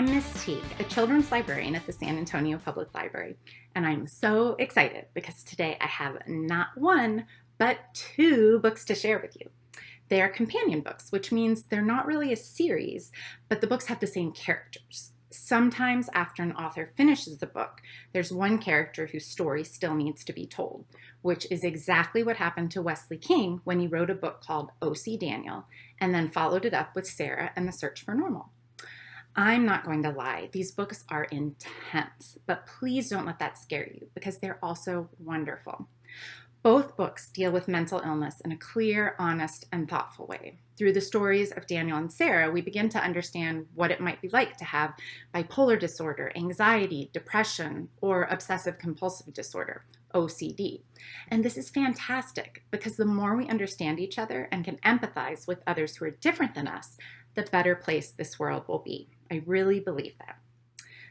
I'm Miss Teague, a children's librarian at the San Antonio Public Library, and I'm so excited because today I have not one, but two books to share with you. They are companion books, which means they're not really a series, but the books have the same characters. Sometimes after an author finishes the book, there's one character whose story still needs to be told, which is exactly what happened to Wesley King when he wrote a book called OCDaniel and then followed it up with Sarah and the Search for Normal. I'm not going to lie, these books are intense, but please don't let that scare you because they're also wonderful. Both books deal with mental illness in a clear, honest, and thoughtful way. Through the stories of Daniel and Sarah, we begin to understand what it might be like to have bipolar disorder, anxiety, depression, or obsessive-compulsive disorder, OCD. And this is fantastic because the more we understand each other and can empathize with others who are different than us, the better place this world will be. I really believe that.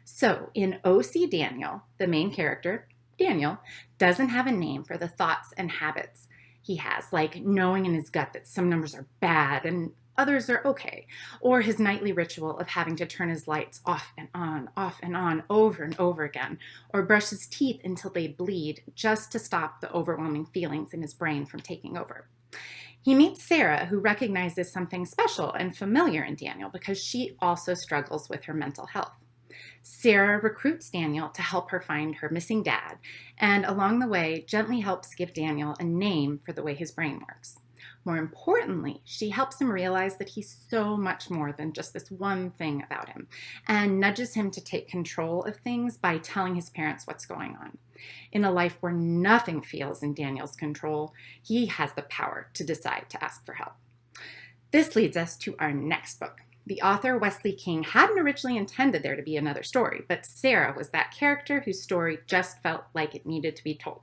So in OCDaniel, the main character, Daniel, doesn't have a name for the thoughts and habits he has, like knowing in his gut that some numbers are bad and others are okay, or his nightly ritual of having to turn his lights off and on over and over again, or brush his teeth until they bleed just to stop the overwhelming feelings in his brain from taking over. He meets Sarah, who recognizes something special and familiar in Daniel because she also struggles with her mental health. Sarah recruits Daniel to help her find her missing dad, and along the way, gently helps give Daniel a name for the way his brain works. More importantly, she helps him realize that he's so much more than just this one thing about him, and nudges him to take control of things by telling his parents what's going on. In a life where nothing feels in Daniel's control, he has the power to decide to ask for help. This leads us to our next book. The author, Wesley King, hadn't originally intended there to be another story, but Sarah was that character whose story just felt like it needed to be told.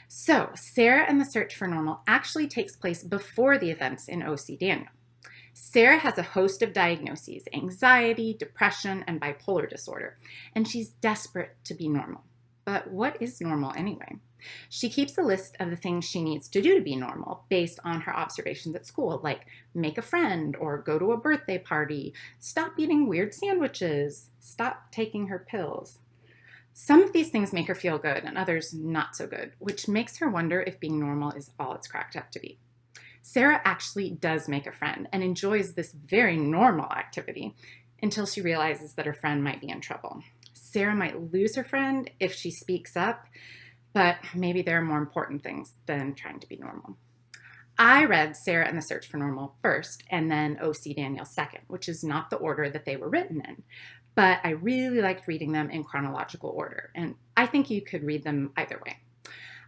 So, Sarah and the Search for Normal actually takes place before the events in OCDaniel. Sarah has a host of diagnoses, anxiety, depression, and bipolar disorder, and she's desperate to be normal. But what is normal anyway? She keeps a list of the things she needs to do to be normal based on her observations at school, like make a friend or go to a birthday party, stop eating weird sandwiches, stop taking her pills. Some of these things make her feel good and others not so good, which makes her wonder if being normal is all it's cracked up to be. Sarah actually does make a friend and enjoys this very normal activity until she realizes that her friend might be in trouble. Sarah might lose her friend if she speaks up, but maybe there are more important things than trying to be normal. I read Sarah and the Search for Normal first and then OCDaniel second, which is not the order that they were written in, but I really liked reading them in chronological order, and I think you could read them either way.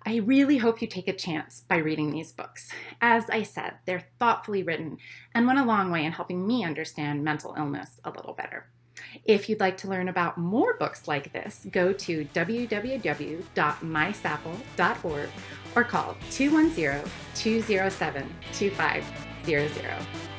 I really hope you take a chance by reading these books. As I said, they're thoughtfully written and went a long way in helping me understand mental illness a little better. If you'd like to learn about more books like this, go to www.mysapl.org or call 210-207-2500.